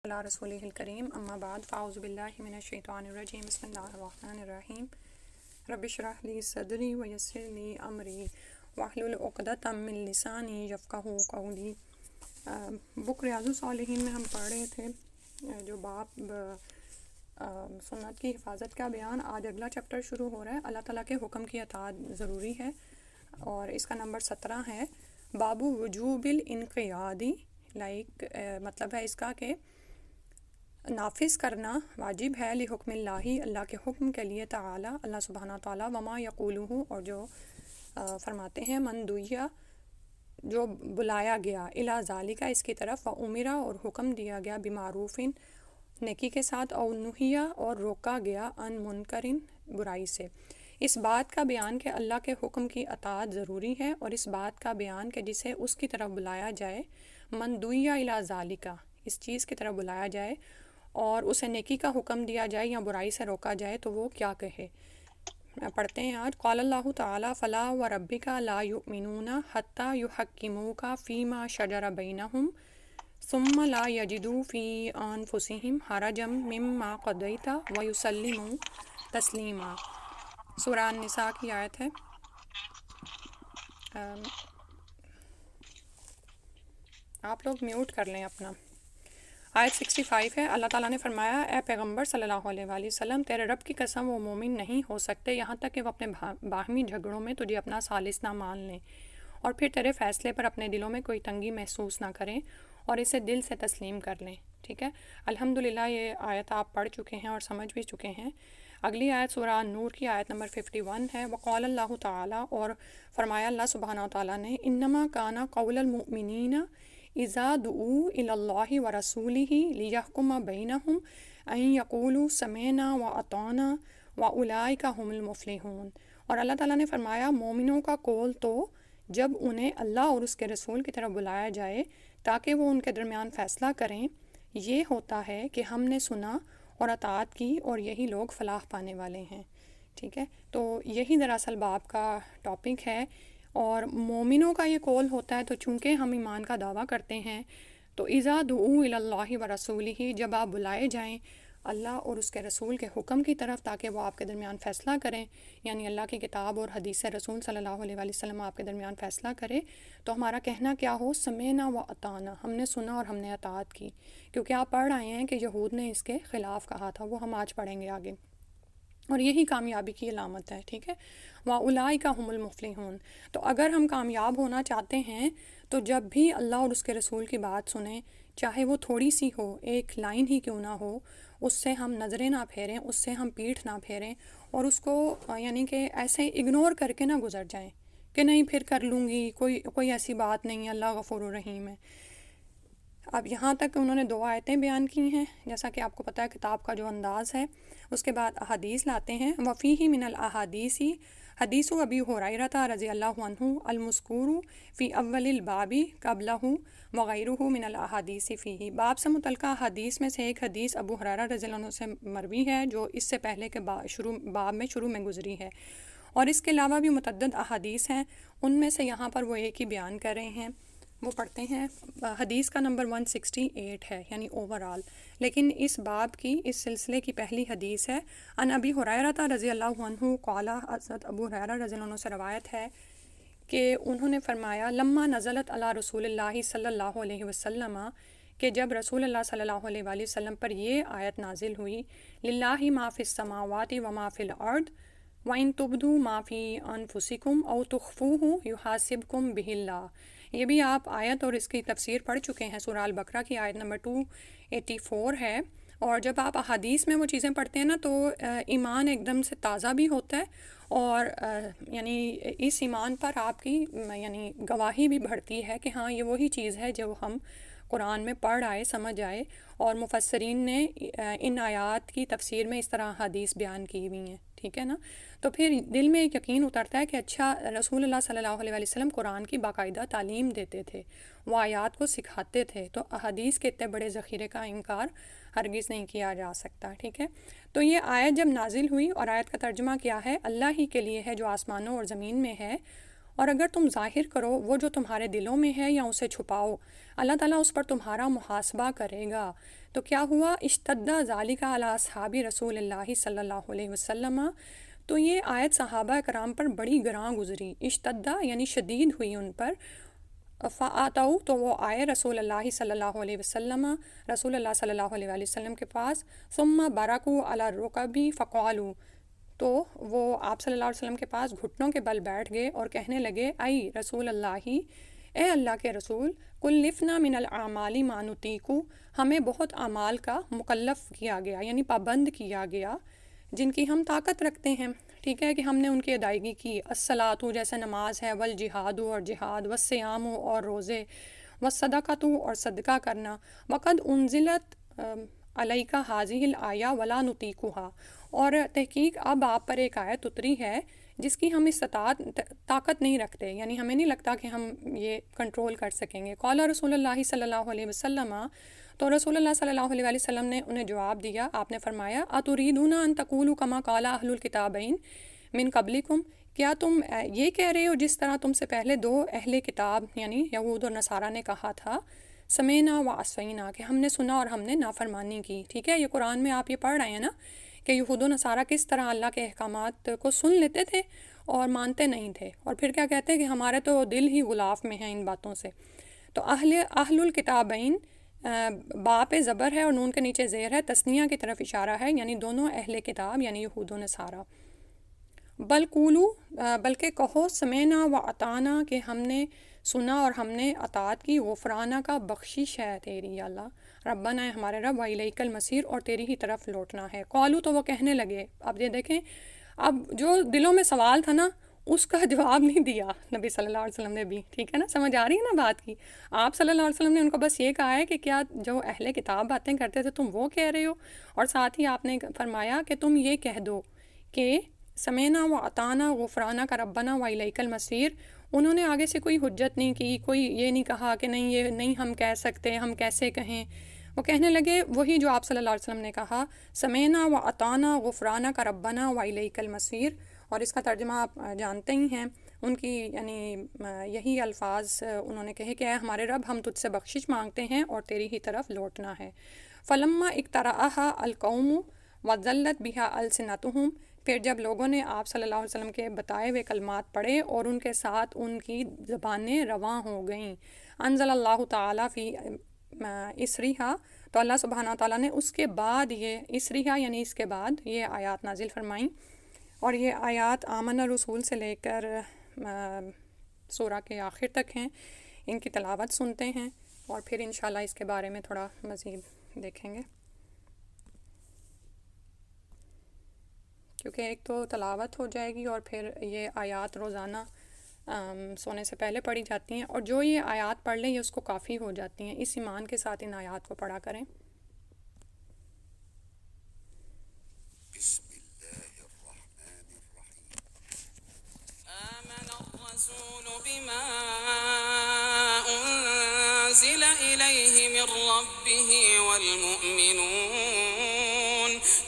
اللہ رسول الکریم اما بعد فاعوذ باللہ من الشیطان الرجیم بسم اللہ الرحمن الرحیم رب اشرح لی صدری ویسر لی امری واحلل عقدۃ من لسانی یفقہوا قولی۔ بک ریاض الصالحین میں ہم پڑھ رہے تھے جو باب سنت کی حفاظت کا بیان۔ آج اگلا چیپٹر شروع ہو رہا ہے، اللہ تعالیٰ کے حکم کی اطاعت ضروری ہے، اور اس کا نمبر 17 ہے۔ باب وجوب الانقیادی، مطلب ہے اس کا کہ نافذ کرنا واجب ہے لحکم اللہ، اللہ کے حکم کے لیے، تعالی اللہ سبحانہ تعالیٰ، وما یقولہ اور جو فرماتے ہیں، من دعیا جو بلایا گیا، الی ذالک اس کی طرف، وامرا اور حکم دیا گیا، بمعروف نیکی کے ساتھ، او نہیا اور روکا گیا، ان منکرن برائی سے۔ اس بات کا بیان کہ اللہ کے حکم کی اطاعت ضروری ہے، اور اس بات کا بیان کہ جسے اس کی طرف بلایا جائے، من دعیا الی ذالک اس چیز کی طرف بلایا جائے اور اسے نیکی کا حکم دیا جائے یا برائی سے روکا جائے تو وہ کیا کہے۔ پڑھتے ہیں آج۔ قال اللہ تعالیٰ فلا وربک لا یؤمنون حتی یحکموک فیما شجر بینہم ثم لا یجدوا فی انفسہم حرجا مما قضیت ویسلموا تسلیما۔ سورہ النساء کی آیت ہے۔ آپ لوگ میوٹ کر لیں اپنا۔ آیت 65 ہے۔ اللہ تعالیٰ نے فرمایا، اے پیغمبر صلی اللہ علیہ وآلہ وسلم، تیرے رب کی قسم وہ مومن نہیں ہو سکتے یہاں تک کہ وہ اپنے باہمی جھگڑوں میں تجھے اپنا ثالث نہ مان لیں، اور پھر تیرے فیصلے پر اپنے دلوں میں کوئی تنگی محسوس نہ کریں اور اسے دل سے تسلیم کر لیں۔ ٹھیک ہے، الحمدللہ یہ آیت آپ پڑھ چکے ہیں اور سمجھ بھی چکے ہیں۔ اگلی آیت سورہ نور کی آیت نمبر 51 ہے۔ وقال اللہ تعالیٰ اور فرمایا اللہ سبحانہ تعالیٰ نے، انما کان قول المؤمنین اذا دعوا الی اللہ ورسولہ لیحکم بینہم ان یقولوا سمعنا واطعنا واولئک ھم المفلحون۔ اور اللہ تعالیٰ نے فرمایا، مومنوں کا قول تو جب انہیں اللہ اور اس کے رسول کی طرف بلایا جائے تاکہ وہ ان کے درمیان فیصلہ کریں، یہ ہوتا ہے کہ ہم نے سنا اور اطاعت کی اور یہی لوگ فلاح پانے والے ہیں۔ ٹھیک ہے، تو یہی دراصل باب کا ٹاپک ہے، اور مومنوں کا یہ قول ہوتا ہے۔ تو چونکہ ہم ایمان کا دعویٰ کرتے ہیں، تو اذا دعوا الی اللہ ورسولہ جب آپ بلائے جائیں اللہ اور اس کے رسول کے حکم کی طرف تاکہ وہ آپ کے درمیان فیصلہ کریں، یعنی اللہ کی کتاب اور حدیث رسول صلی اللہ علیہ وآلہ وسلم آپ کے درمیان فیصلہ کرے، تو ہمارا کہنا کیا ہو، سمعنا واطعنا، ہم نے سنا اور ہم نے اطاعت کی۔ کیونکہ آپ پڑھ آئے ہیں کہ یہود نے اس کے خلاف کہا تھا، وہ ہم آج پڑھیں گے آگے، اور یہی کامیابی کی علامت ہے۔ ٹھیک ہے، وَأُولَئِكَ هُمُ الْمُفْلِحُونَ۔ تو اگر ہم کامیاب ہونا چاہتے ہیں تو جب بھی اللہ اور اس کے رسول کی بات سنیں، چاہے وہ تھوڑی سی ہو، ایک لائن ہی کیوں نہ ہو، اس سے ہم نظریں نہ پھیریں، اس سے ہم پیٹھ نہ پھیریں، اور اس کو یعنی کہ ایسے اگنور کر کے نہ گزر جائیں کہ نہیں پھر کر لوں گی، کوئی ایسی بات نہیں ہے، اللہ غفور الرحیم ہے۔ اب یہاں تک انہوں نے 2 آیتیں بیان کی ہیں، جیسا کہ آپ کو پتہ ہے کتاب کا جو انداز ہے۔ اس کے بعد احادیث لاتے ہیں۔ وفیہ من الاحادیث حدیث ابی ہریرہ رضی اللہ عنہ المذکور فی اول الباب قبلہ وغیرہ من الاحادیث فیہ۔ باب سے متعلقہ حدیث میں سے ایک حدیث ابو ہریرہ رضی اللہ عنہ سے مروی ہے جو اس سے پہلے کے باب میں شروع میں گزری ہے، اور اس کے علاوہ بھی متعدد احادیث ہیں، ان میں سے یہاں پر وہ ایک ہی بیان کر رہے ہیں۔ وہ پڑھتے ہیں۔ حدیث کا نمبر 168 ہے، یعنی اوورآل، لیکن اس باب کی، اس سلسلے کی پہلی حدیث ہے۔ ان ابی ہریرہ رضی اللہ عنہ قال، حضرت ابو ہریرہ رضی اللہ عنہ سے روایت ہے کہ انہوں نے فرمایا، لما نزلت علی رسول اللہ صلی اللہ علیہ وسلم، کہ جب رسول اللہ صلی اللہ علیہ وآلہ وسلم پر یہ آیت نازل ہوئی، للہ ما فی السماوات وما فی الارض وَإِن تُبْدُوا مَا فِي أَنفُسِكُمْ أَوْ تُخْفُوهُ يُحَاسِبْكُم بِهِ اللَّهُ۔ یہ بھی آپ آیت اور اس کی تفسیر پڑھ چکے ہیں، سورہ البقرہ کی آیت نمبر 284 ہے۔ اور جب آپ احادیث میں وہ چیزیں پڑھتے ہیں نا تو ایمان ایک دم سے تازہ بھی ہوتا ہے، اور یعنی اس ایمان پر آپ کی یعنی گواہی بھی بڑھتی ہے کہ ہاں یہ وہی چیز ہے جو ہم قرآن میں پڑھ آئے، سمجھ آئے، اور مفسرین نے ان آیات کی تفسیر میں اس طرح حدیث بیان کی ہوئی ہیں۔ ٹھیک ہے نا، تو پھر دل میں ایک یقین اترتا ہے کہ اچھا، رسول اللہ صلی اللہ علیہ وآلہ وسلم قرآن کی باقاعدہ تعلیم دیتے تھے، وہ آیات کو سکھاتے تھے، تو احادیث کے اتنے بڑے ذخیرے کا انکار ہرگز نہیں کیا جا سکتا۔ ٹھیک ہے، تو یہ آیت جب نازل ہوئی، اور آیت کا ترجمہ کیا ہے، اللہ ہی کے لیے ہے جو آسمانوں اور زمین میں ہے، اور اگر تم ظاہر کرو وہ جو تمہارے دلوں میں ہے یا اسے چھپاؤ، اللہ تعالیٰ اس پر تمہارا محاسبہ کرے گا۔ تو کیا ہوا؟ اشتدّ ذالک علی اصحاب رسول اللہ صلی اللہ علیہ وسلم، تو یہ آیت صحابہ کرام پر بڑی گراں گزری۔ اشتدّ یعنی شدید ہوئی ان پر۔ فآتوا، تو وہ آئے رسول اللہ صلی اللہ علیہ وسلم، رسول اللہ صلی اللہ علیہ وآلہ وسلم کے پاس۔ ثم برکوا علی الرکب فقالوا، تو وہ آپ صلی اللہ علیہ وسلم کے پاس گھٹنوں کے بل بیٹھ گئے اور کہنے لگے، ای رسول اللہ، اے اللہ کے رسول، کلفنا من الاعمال ما نطیق، ہمیں بہت اعمال کا مکلف کیا گیا، یعنی پابند کیا گیا جن کی ہم طاقت رکھتے ہیں، ٹھیک ہے، کہ ہم نے ان کی ادائیگی کی۔ الصلاۃ، جیسے نماز ہے، والجہاد، اور جہاد، والصیام، اور روزے، والصدقۃ، اور صدقہ کرنا، وقد انزلت علیک ہذہ الآیہ ولا نطیقھا، اور تحقیق اب آپ پر ایک آیت اتری ہے جس کی ہم طاقت نہیں رکھتے، یعنی ہمیں نہیں لگتا کہ ہم یہ کنٹرول کر سکیں گے۔ قال رسول اللہ صلی اللہ علیہ وسلم، تو رسول اللہ صلی اللہ علیہ وسلم نے انہیں جواب دیا، آپ نے فرمایا، اتریدون ان تقولوا کما قال اہل الکتابین من قبلکم، کیا تم یہ کہہ رہے ہو جس طرح تم سے پہلے دو اہل کتاب یعنی یہود اور نصارہ نے کہا تھا، سمینا و عصینا، کہ ہم نے سنا اور ہم نے نافرمانی کی، ٹھیک ہے، یہ قرآن میں آپ یہ پڑھ رہے ہیں نا کہ یہود و نصارہ کس طرح اللہ کے احکامات کو سن لیتے تھے اور مانتے نہیں تھے، اور پھر کیا کہتے ہیں کہ ہمارے تو دل ہی غلاف میں ہیں ان باتوں سے۔ تو اہل الکتابین، با پہ زبر ہے اور نون کے نیچے زیر ہے، تثنیہ کی طرف اشارہ ہے، یعنی دونوں اہل کتاب یعنی یہود و نصارہ۔ بل قولو، بلکہ کہو، سمینا و اطعنا، کہ ہم نے سنا اور ہم نے اطاعت کی، غفرانہ کا بخشش ہے تیری یا اللہ، ربنا، ہمارے رب، وإلیک المصیر، اور تیری ہی طرف لوٹنا ہے۔ قالو، تو وہ کہنے لگے، اب یہ دیکھیں، اب جو دلوں میں سوال تھا نا اس کا جواب نہیں دیا نبی صلی اللہ علیہ وسلم نے بھی، ٹھیک ہے نا، سمجھ آ رہی ہے نا بات کی۔ آپ صلی اللہ علیہ وسلم نے ان کو بس یہ کہا ہے کہ کیا جو اہل کتاب باتیں کرتے تھے تم وہ کہہ رہے ہو، اور ساتھ ہی آپ نے فرمایا کہ تم یہ کہہ دو کہ سمینا و اطعنا غفرانہ کا ربنا وإلیک المصیر۔ انہوں نے آگے سے کوئی حجت نہیں کی، کوئی یہ نہیں کہا کہ نہیں یہ نہیں ہم کہہ سکتے، ہم کیسے کہیں، وہ کہنے لگے وہی جو آپ صلی اللہ علیہ وسلم نے کہا، سمینا و اطعنا غفرانہ کا ربنا وإلیک المصیر، اور اس کا ترجمہ آپ جانتے ہی ہیں، ان کی یعنی یہی الفاظ انہوں نے کہے کہ اے ہمارے رب، ہم تجھ سے بخشش مانگتے ہیں اور تیری ہی طرف لوٹنا ہے۔ فلما اقترأها القوم وذلت بها السنتهم، پھر جب لوگوں نے آپ صلی اللہ علیہ وسلم کے بتائے ہوئے کلمات پڑھے اور ان کے ساتھ ان کی زبانیں رواں ہو گئیں، انزل اللہ تعالیٰ فی اسریہا، تو اللہ سبحانہ تعالیٰ نے اس کے بعد یہ اسریہا یعنی اس کے بعد یہ آیات نازل فرمائیں، اور یہ آیات آمن رسول سے لے کر سورہ کے آخر تک ہیں۔ ان کی تلاوت سنتے ہیں اور پھر انشاءاللہ اس کے بارے میں تھوڑا مزید دیکھیں گے، کیونکہ ایک تو تلاوت ہو جائے گی اور پھر یہ آیات روزانہ سونے سے پہلے پڑھی جاتی ہیں، اور جو یہ آیات پڑھ لیں یہ اس کو کافی ہو جاتی ہیں، اس ایمان کے ساتھ ان آیات کو پڑھا کریں۔ بسم اللہ الرحمن الرحیم۔ آمن الرسول بما انزل الیہ من ربہ والمؤمنون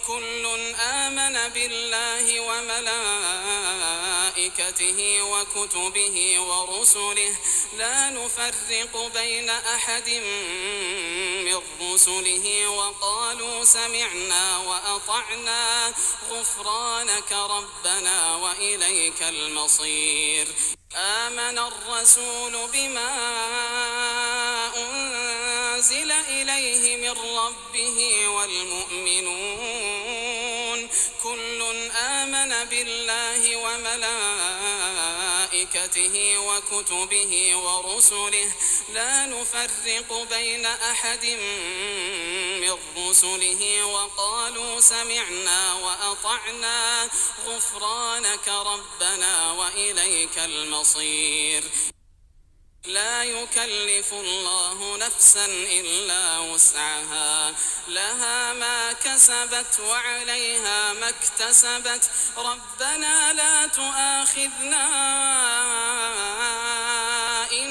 کل آمن باللہ وملائکتہ وکتبہ ورسلہ لا نفرق بین احد من رسلہ وقالوا سمعنا وأطعنا غفرانك ربنا وإليك المصير۔ آمن الرسول بما أنزل إليه من ربه والمؤمنون كل آمن بالله وملائكته وكتبه ورسله لا نفرق بين أحد من رسله وقالوا سمعنا وأطعنا غفرانك ربنا وإليك المصير۔ لا يكلف الله نفسا إلا وسعها لها ما كسبت وعليها ما اكتسبت ربنا لا تؤاخذنا إن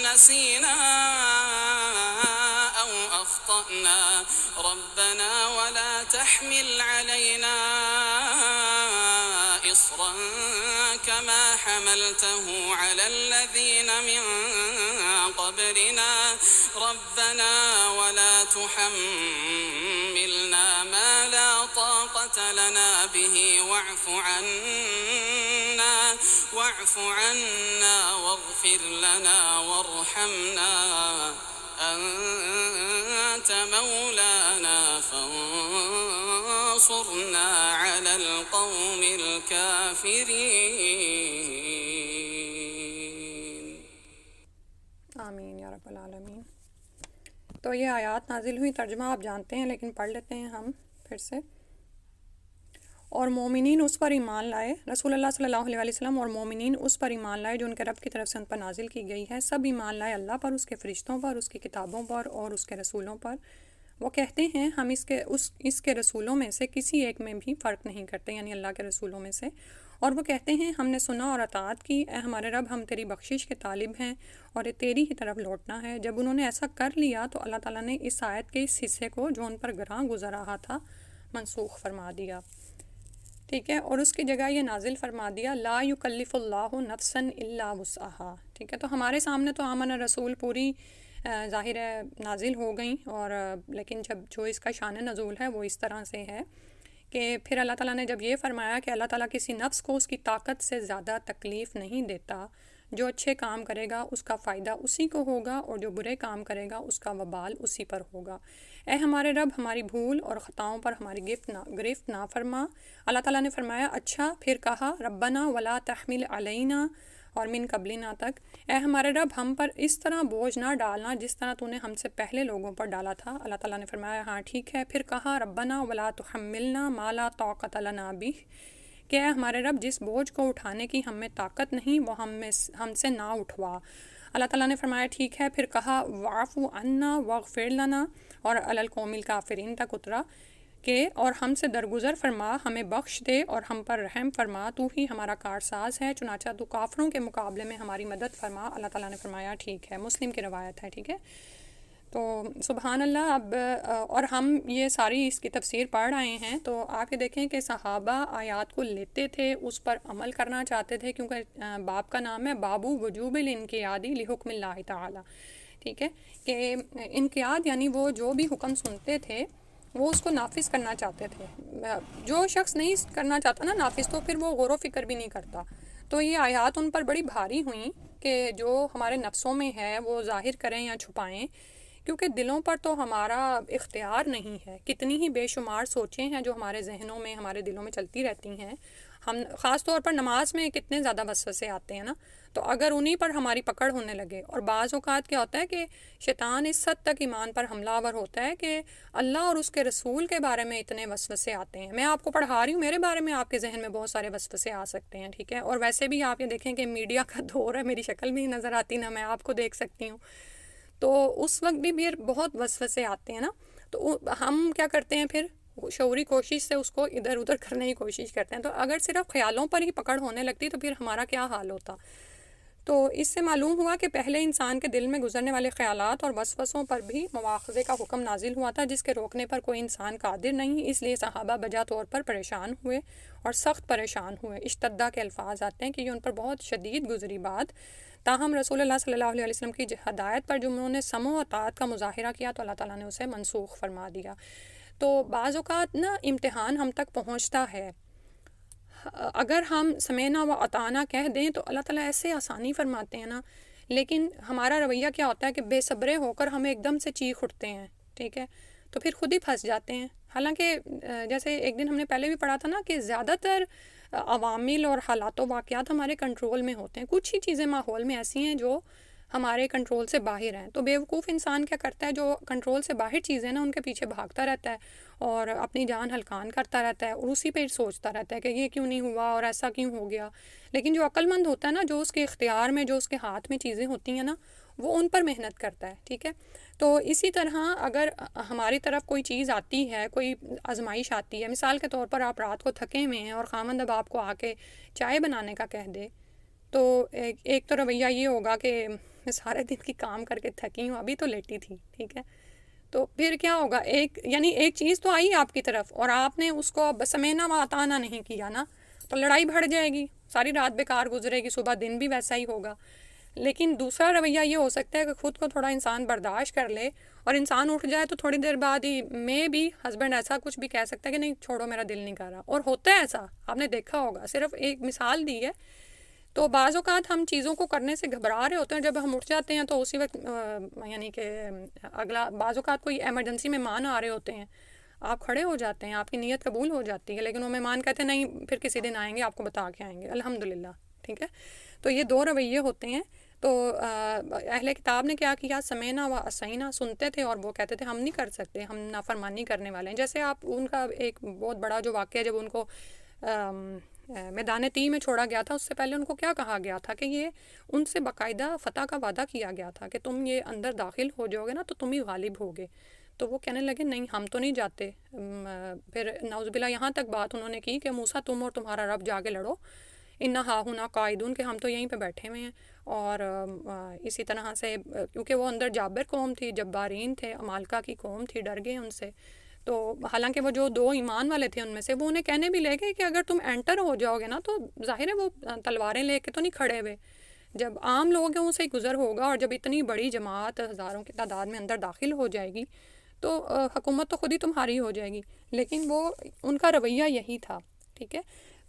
نسينا أو أخطأنا ربنا ولا تحمل علينا إصرا كما حملته على الذين من قبلنا ربنا ولا تحملنا ما لا طاقة لنا به واعف عنا واغفر لنا وارحمنا أنت مولانا فانصرنا على القوم الكافرين. آمین یا رب العالمین. تو یہ آیات نازل ہوئی، ترجمہ آپ جانتے ہیں لیکن پڑھ لیتے ہیں ہم پھر سے. اور مومنین اس پر ایمان لائے، رسول اللہ صلی اللہ علیہ وسلم اور مومنین اس پر ایمان لائے جو ان کے رب کی طرف سے ان پر نازل کی گئی ہے. سب ایمان لائے اللہ پر، اس کے فرشتوں پر، اس کی کتابوں پر اور اس کے رسولوں پر. وہ کہتے ہیں ہم اس کے رسولوں میں سے کسی ایک میں بھی فرق نہیں کرتے، یعنی اللہ کے رسولوں میں سے. اور وہ کہتے ہیں ہم نے سنا اور اطاعت کی، اے ہمارے رب ہم تیری بخشش کے طالب ہیں اور تیری ہی طرف لوٹنا ہے. جب انہوں نے ایسا کر لیا تو اللہ تعالیٰ نے اس آیت کے اس حصے کو جو ان پر گراں گزر رہا تھا منسوخ فرما دیا. ٹھیک ہے، اور اس کی جگہ یہ نازل فرما دیا لا یکلف اللہ نفسا الا وسعہا. ٹھیک ہے، تو ہمارے سامنے تو آمن رسول پوری ظاہر ہے نازل ہو گئیں، اور لیکن جو اس کا شان نزول ہے وہ اس طرح سے ہے کہ پھر اللہ تعالیٰ نے جب یہ فرمایا کہ اللہ تعالیٰ کسی نفس کو اس کی طاقت سے زیادہ تکلیف نہیں دیتا، جو اچھے کام کرے گا اس کا فائدہ اسی کو ہوگا اور جو برے کام کرے گا اس کا وبال اسی پر ہوگا. اے ہمارے رب ہماری بھول اور خطاؤں پر ہماری گرفت نہ فرما. اللہ تعالیٰ نے فرمایا اچھا، پھر کہا ربنا ولا تحمل علینا اور من قبلنا تک، اے ہمارے رب ہم پر اس طرح بوجھ نہ ڈالنا جس طرح تو نے ہم سے پہلے لوگوں پر ڈالا تھا. اللہ تعالیٰ نے فرمایا ہاں ٹھیک ہے. پھر کہا ربنا ولا تحملنا ما لا طاقت لنا بہ، کہ اے ہمارے رب جس بوجھ کو اٹھانے کی ہم میں طاقت نہیں وہ ہم سے نہ اٹھوا. اللہ تعالیٰ نے فرمایا ٹھیک ہے. پھر کہا واعف عنا واغفر لنا اور علی القوم الکافرین تک اترا کہ اور ہم سے درگزر فرما، ہمیں بخش دے اور ہم پر رحم فرما، تو ہی ہمارا کارساز ہے، چنانچہ تو کافروں کے مقابلے میں ہماری مدد فرما. اللہ تعالیٰ نے فرمایا ٹھیک ہے. مسلم کی روایت ہے. ٹھیک ہے، تو سبحان اللہ. اب اور ہم یہ ساری اس کی تفسیر پڑھ رہے ہیں تو آپ یہ دیکھیں کہ صحابہ آیات کو لیتے تھے، اس پر عمل کرنا چاہتے تھے، کیونکہ باب کا نام ہے بابو وجوب الانقیادی لحکم اللہ تعالی. ٹھیک ہے، کہ انقیاد یعنی وہ جو بھی حکم سنتے تھے وہ اس کو نافذ کرنا چاہتے تھے. جو شخص نہیں کرنا چاہتا نا نافذ، تو پھر وہ غور و فکر بھی نہیں کرتا. تو یہ آیات ان پر بڑی بھاری ہوئیں کہ جو ہمارے نفسوں میں ہے وہ ظاہر کریں یا چھپائیں، کیونکہ دلوں پر تو ہمارا اختیار نہیں ہے. کتنی ہی بے شمار سوچیں ہیں جو ہمارے ذہنوں میں ہمارے دلوں میں چلتی رہتی ہیں. ہم خاص طور پر نماز میں کتنے زیادہ وسوسے آتے ہیں نا، تو اگر انہی پر ہماری پکڑ ہونے لگے. اور بعض اوقات کیا ہوتا ہے کہ شیطان اس حد تک ایمان پر حملہ آور ہوتا ہے کہ اللہ اور اس کے رسول کے بارے میں اتنے وسوسے آتے ہیں. میں آپ کو پڑھا رہی ہوں، میرے بارے میں آپ کے ذہن میں بہت سارے وسوسے آ سکتے ہیں. ٹھیک ہے، اور ویسے بھی آپ یہ دیکھیں کہ میڈیا کا دور ہے، میری شکل بھی نظر آتی نہ میں آپ کو دیکھ سکتی ہوں، تو اس وقت بھی بہت وسوسے آتے ہیں نا. تو ہم کیا کرتے ہیں پھر شعوری کوشش سے اس کو ادھر ادھر کرنے کی کوشش کرتے ہیں. تو اگر صرف خیالوں پر ہی پکڑ ہونے لگتی تو پھر ہمارا کیا حال ہوتا. تو اس سے معلوم ہوا کہ پہلے انسان کے دل میں گزرنے والے خیالات اور وسوسوں پر بھی مواخذے کا حکم نازل ہوا تھا، جس کے روکنے پر کوئی انسان قادر نہیں. اس لیے صحابہ بجا طور پر پریشان ہوئے اور سخت پریشان ہوئے. اشتدہ کے الفاظ آتے ہیں کہ یہ ان پر بہت شدید گزری بات. تاہم رسول اللہ صلی اللہ علیہ وسلم کی ہدایت پر جو انہوں نے سمع و اطاعت کا مظاہرہ کیا تو اللہ تعالیٰ نے اسے منسوخ فرما دیا. تو بعض اوقات نا امتحان ہم تک پہنچتا ہے، اگر ہم سمعنا و اطعنا کہہ دیں تو اللہ تعالیٰ ایسے آسانی فرماتے ہیں نا، لیکن ہمارا رویہ کیا ہوتا ہے کہ بے صبرے ہو کر ہم ایک دم سے چیخ اٹھتے ہیں. ٹھیک ہے، تو پھر خود ہی پھنس جاتے ہیں. حالانکہ جیسے ایک دن ہم نے پہلے بھی پڑھا تھا نا کہ زیادہ تر عوامل اور حالات و واقعات ہمارے کنٹرول میں ہوتے ہیں. کچھ ہی چیزیں ماحول میں ایسی ہیں جو ہمارے کنٹرول سے باہر ہیں. تو بیوقوف انسان کیا کرتا ہے، جو کنٹرول سے باہر چیزیں نا ان کے پیچھے بھاگتا رہتا ہے اور اپنی جان ہلکان کرتا رہتا ہے اور اسی پہ سوچتا رہتا ہے کہ یہ کیوں نہیں ہوا اور ایسا کیوں ہو گیا. لیکن جو عقل مند ہوتا ہے نا، جو اس کے اختیار میں، جو اس کے ہاتھ میں چیزیں ہوتی ہیں نا، وہ ان پر محنت کرتا ہے. ٹھیک ہے، تو اسی طرح اگر ہماری طرف کوئی چیز آتی ہے، کوئی آزمائش آتی ہے، مثال کے طور پر آپ رات کو تھکے ہوئے ہیں اور خاوند اب آپ کو آ کے چائے بنانے کا کہہ دے، تو ایک تو رویہ یہ ہوگا کہ میں سارے دن کی کام کر کے تھکی ہوں، ابھی تو لیٹی تھی. ٹھیک ہے، تو پھر کیا ہوگا، ایک چیز تو آئی آپ کی طرف اور آپ نے اس کو سمعنا و اطعنا نہیں کیا نا، تو لڑائی بڑھ جائے گی، ساری رات بیکار گزرے گی، صبح دن بھی ویسا ہی ہوگا۔ لیکن دوسرا رویہ یہ ہو سکتا ہے کہ خود کو تھوڑا انسان برداشت کر لے، اور انسان اٹھ جائے تو تھوڑی دیر بعد ہی میں بھی ہسبینڈ ایسا کچھ بھی کہہ سکتا ہے کہ نہیں چھوڑو میرا دل نہیں کر رہا، اور ہوتا ہے ایسا، آپ نے دیکھا ہوگا، صرف ایک مثال دی ہے۔ تو بعض اوقات ہم چیزوں کو کرنے سے گھبرا رہے ہوتے ہیں، جب ہم اٹھ جاتے ہیں تو اسی وقت یعنی کہ اگلا بعض اوقات کوئی ایمرجنسی مہمان آ رہے ہوتے ہیں، آپ کھڑے ہو جاتے ہیں، آپ کی نیت قبول ہو جاتی ہے، لیکن وہ مہمان کہتے ہیں نہیں پھر کسی دن آئیں گے، آپ کو بتا کے آئیں گے، الحمدللہ، ٹھیک ہے۔ تو یہ دو رویے ہوتے ہیں۔ تو اہل کتاب نے کیا کیا، سمینا و اسینا، سنتے تھے اور وہ کہتے تھے ہم نہیں کر سکتے، ہم نافرمانی کرنے والے ہیں۔ جیسے آپ ان کا ایک بہت بڑا جو واقعہ جب ان کو میدان تی میں چھوڑا گیا تھا، اس سے پہلے ان کو کیا کہا گیا تھا کہ یہ ان سے باقاعدہ فتح کا وعدہ کیا گیا تھا کہ تم یہ اندر داخل ہو جاؤ گے نا تو تم ہی غالب ہوگے۔ تو وہ کہنے لگے نہیں ہم تو نہیں جاتے۔ پھر نعوذ باللہ یہاں تک بات انہوں نے کی کہ موسیٰ تم اور تمہارا رب جا کے لڑو، انا ہاہنا قاعدون، کہ ہم تو یہیں پہ بیٹھے ہوئے ہیں۔ اور اسی طرح سے کیونکہ وہ اندر جابر قوم تھی، جبارین تھے، عمالقہ کی قوم تھی، ڈر گئے ان سے۔ تو حالانکہ وہ جو دو ایمان والے تھے ان میں سے، وہ انہیں کہنے بھی لے گئے کہ اگر تم انٹر ہو جاؤ گے نا تو ظاہر ہے وہ تلواریں لے کے تو نہیں کھڑے ہوئے، جب عام لوگوں سے گزر ہوگا اور جب اتنی بڑی جماعت ہزاروں کی تعداد میں اندر داخل ہو جائے گی تو حکومت تو خود ہی تمہاری ہو جائے گی۔ لیکن وہ ان کا رویہ یہی تھا، ٹھیک ہے۔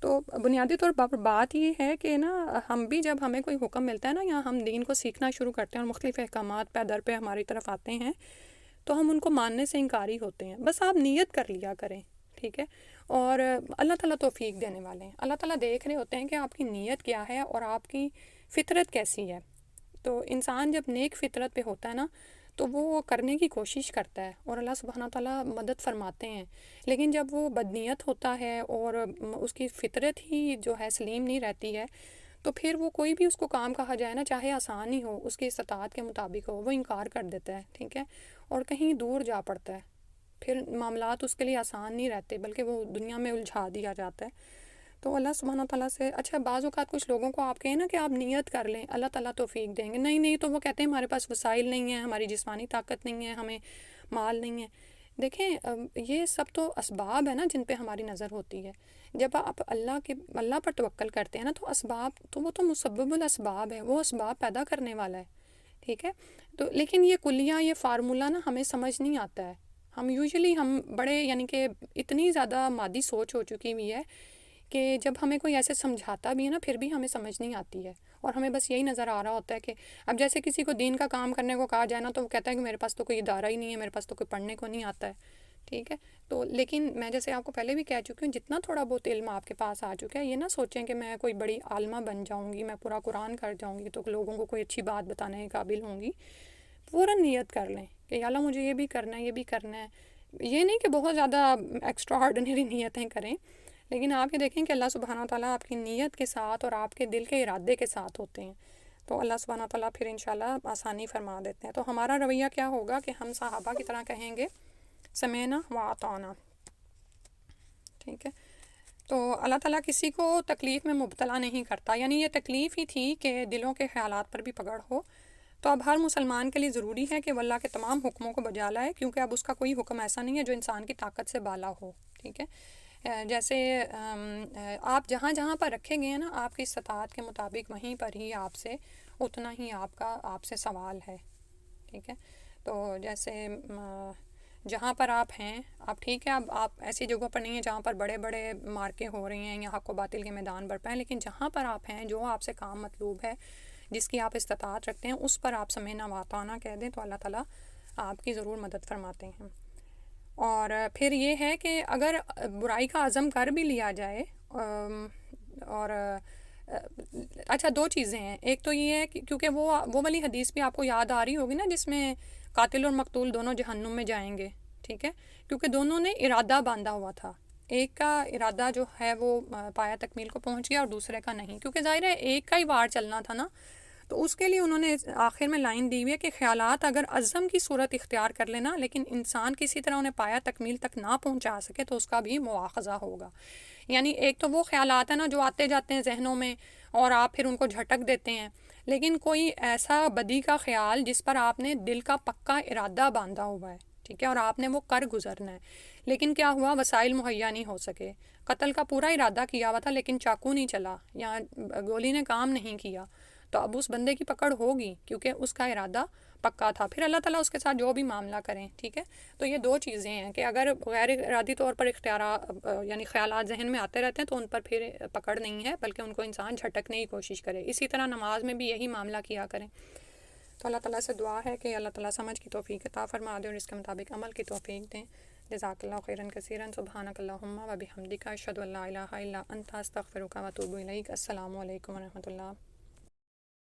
تو بنیادی طور پر بات یہ ہے کہ نا ہم بھی جب ہمیں کوئی حکم ملتا ہے نا، یا ہم دین کو سیکھنا شروع کرتے ہیں اور مختلف احکامات پہ در پہ ہماری طرف آتے ہیں تو ہم ان کو ماننے سے انکاری ہوتے ہیں۔ بس آپ نیت کر لیا کریں، ٹھیک ہے۔ اور اللہ تعالیٰ توفیق دینے والے ہیں، اللہ تعالیٰ دیکھ رہے ہوتے ہیں کہ آپ کی نیت کیا ہے اور آپ کی فطرت کیسی ہے۔ تو انسان جب نیک فطرت پہ ہوتا ہے نا تو وہ کرنے کی کوشش کرتا ہے اور اللہ سبحانہ تعالیٰ مدد فرماتے ہیں۔ لیکن جب وہ بدنیت ہوتا ہے اور اس کی فطرت ہی جو ہے سلیم نہیں رہتی ہے تو پھر وہ کوئی بھی اس کو کام کہا جائے نا، چاہے آسان ہی ہو، اس کی استطاعت کے مطابق ہو، وہ انکار کر دیتا ہے، ٹھیک ہے، اور کہیں دور جا پڑتا ہے۔ پھر معاملات اس کے لیے آسان نہیں رہتے بلکہ وہ دنیا میں الجھا دیا جاتا ہے۔ تو اللہ سبحانہ تعالیٰ سے اچھا بعض اوقات کچھ لوگوں کو آپ کہیں نا کہ آپ نیت کر لیں، اللہ تعالیٰ توفیق دیں گے، نہیں تو وہ کہتے ہیں ہمارے پاس وسائل نہیں ہیں، ہماری جسمانی طاقت نہیں ہے، ہمیں مال نہیں ہے۔ دیکھیں یہ سب تو اسباب ہے نا جن پہ ہماری نظر ہوتی ہے۔ جب آپ اللہ پر توکل کرتے ہیں نا تو اسباب تو وہ تو مسبب الاسباب ہے، وہ اسباب پیدا کرنے والا ہے، ٹھیک ہے۔ تو لیکن یہ کلیہ، یہ فارمولہ نا ہمیں سمجھ نہیں آتا ہے۔ ہم بڑے یعنی کہ اتنی زیادہ مادی سوچ ہو چکی ہوئی ہے کہ جب ہمیں کوئی ایسے سمجھاتا بھی ہے نا پھر بھی ہمیں سمجھ نہیں آتی ہے، اور ہمیں بس یہی نظر آ رہا ہوتا ہے کہ اب جیسے کسی کو دین کا کام کرنے کو کہا جائے نا تو وہ کہتا ہے کہ میرے پاس تو کوئی ادارہ ہی نہیں ہے، میرے پاس تو کوئی پڑھنے کو نہیں آتا ہے، ٹھیک ہے۔ تو لیکن میں جیسے آپ کو پہلے بھی کہہ چکی ہوں، جتنا تھوڑا بہت علم آپ کے پاس آ چکا ہے، یہ نہ سوچیں کہ میں کوئی بڑی عالمہ بن جاؤں گی، میں پورا قرآن کر جاؤں گی تو لوگوں کو کوئی اچھی بات بتانے کے قابل ہوں گی۔ فوراً نیت کر لیں کہ یا اللہ مجھے یہ بھی کرنا ہے، یہ بھی کرنا ہے۔ یہ نہیں کہ بہت زیادہ ایکسٹرا آرڈنری نیتیں کریں، لیکن آپ یہ دیکھیں کہ اللہ سبحانہ تعالیٰ آپ کی نیت کے ساتھ اور آپ کے دل کے ارادے کے ساتھ ہوتے ہیں، تو اللہ سبحانہ تعالیٰ پھر انشاءاللہ آسانی فرما دیتے ہیں۔ تو ہمارا رویہ کیا ہوگا کہ ہم صحابہ کی طرح کہیں گے سمینا و اطعنا، ٹھیک ہے۔ تو اللہ تعالیٰ کسی کو تکلیف میں مبتلا نہیں کرتا، یعنی یہ تکلیف ہی تھی کہ دلوں کے خیالات پر بھی پکڑ ہو۔ تو اب ہر مسلمان کے لیے ضروری ہے کہ وہ اللہ کے تمام حکموں کو بجا لائے، کیونکہ اب اس کا کوئی حکم ایسا نہیں ہے جو انسان کی طاقت سے بالا ہو، ٹھیک ہے۔ جیسے آپ جہاں جہاں پر رکھے گئے ہیں نا، آپ کی استطاعت کے مطابق وہیں پر ہی آپ سے اتنا ہی آپ سے سوال ہے، ٹھیک ہے۔ تو جیسے جہاں پر آپ ہیں، آپ ٹھیک ہے، اب آپ ایسی جگہوں پر نہیں ہیں جہاں پر بڑے بڑے مارکے ہو رہی ہیں یا حق و باطل کے میدان بڑھ پہ ہیں، لیکن جہاں پر آپ ہیں، جو آپ سے کام مطلوب ہے، جس کی آپ استطاعت رکھتے ہیں، اس پر آپ سمینا و اطعنا کہہ دیں تو اللہ تعالیٰ آپ کی ضرور مدد فرماتے ہیں۔ اور پھر یہ ہے کہ اگر برائی کا عزم کر بھی لیا جائے، اور اچھا دو چیزیں ہیں، ایک تو یہ ہے کہ کیونکہ وہ والی حدیث بھی آپ کو یاد آ رہی ہوگی نا جس میں قاتل اور مقتول دونوں جہنم میں جائیں گے، ٹھیک ہے، کیونکہ دونوں نے ارادہ باندھا ہوا تھا، ایک کا ارادہ جو ہے وہ پایا تکمیل کو پہنچ گیا اور دوسرے کا نہیں، کیونکہ ظاہر ہے ایک کا ہی وار چلنا تھا نا، تو اس کے لیے انہوں نے آخر میں لائن دی ہوئی ہے کہ خیالات اگر عزم کی صورت اختیار کر لینا لیکن انسان کسی طرح انہیں پایا تکمیل تک نہ پہنچا سکے تو اس کا بھی مواخذہ ہوگا۔ یعنی ایک تو وہ خیالات ہیں نا جو آتے جاتے ہیں ذہنوں میں اور آپ پھر ان کو جھٹک دیتے ہیں، لیکن کوئی ایسا بدی کا خیال جس پر آپ نے دل کا پکا ارادہ باندھا ہوا ہے، ٹھیک ہے، اور آپ نے وہ کر گزرنا ہے. لیکن کیا ہوا، وسائل مہیا نہیں ہو سکے. قتل کا پورا ارادہ کیا ہوا تھا لیکن چاقو نہیں چلا یا گولی نے کام نہیں کیا، تو اب اس بندے کی پکڑ ہوگی کیونکہ اس کا ارادہ پکا تھا. پھر اللہ تعالیٰ اس کے ساتھ جو بھی معاملہ کریں. ٹھیک ہے، تو یہ دو چیزیں ہیں کہ اگر غیر ارادی طور پر اختیارات یعنی خیالات ذہن میں آتے رہتے ہیں تو ان پر پھر پکڑ نہیں ہے، بلکہ ان کو انسان جھٹکنے کی کوشش کرے. اسی طرح نماز میں بھی یہی معاملہ کیا کریں. تو اللہ تعالیٰ سے دعا ہے کہ اللہ تعالیٰ سمجھ کی توفیق عطا فرما دے اور اس کے مطابق عمل کی توفیق دیں. جزاک اللہ خیرن کثیرن. سبحانک اللہم و بحمدک، اشہد ان لا الہ الا انت، استغفرک و اتوب الیک. السلام علیکم و رحمۃ اللہ.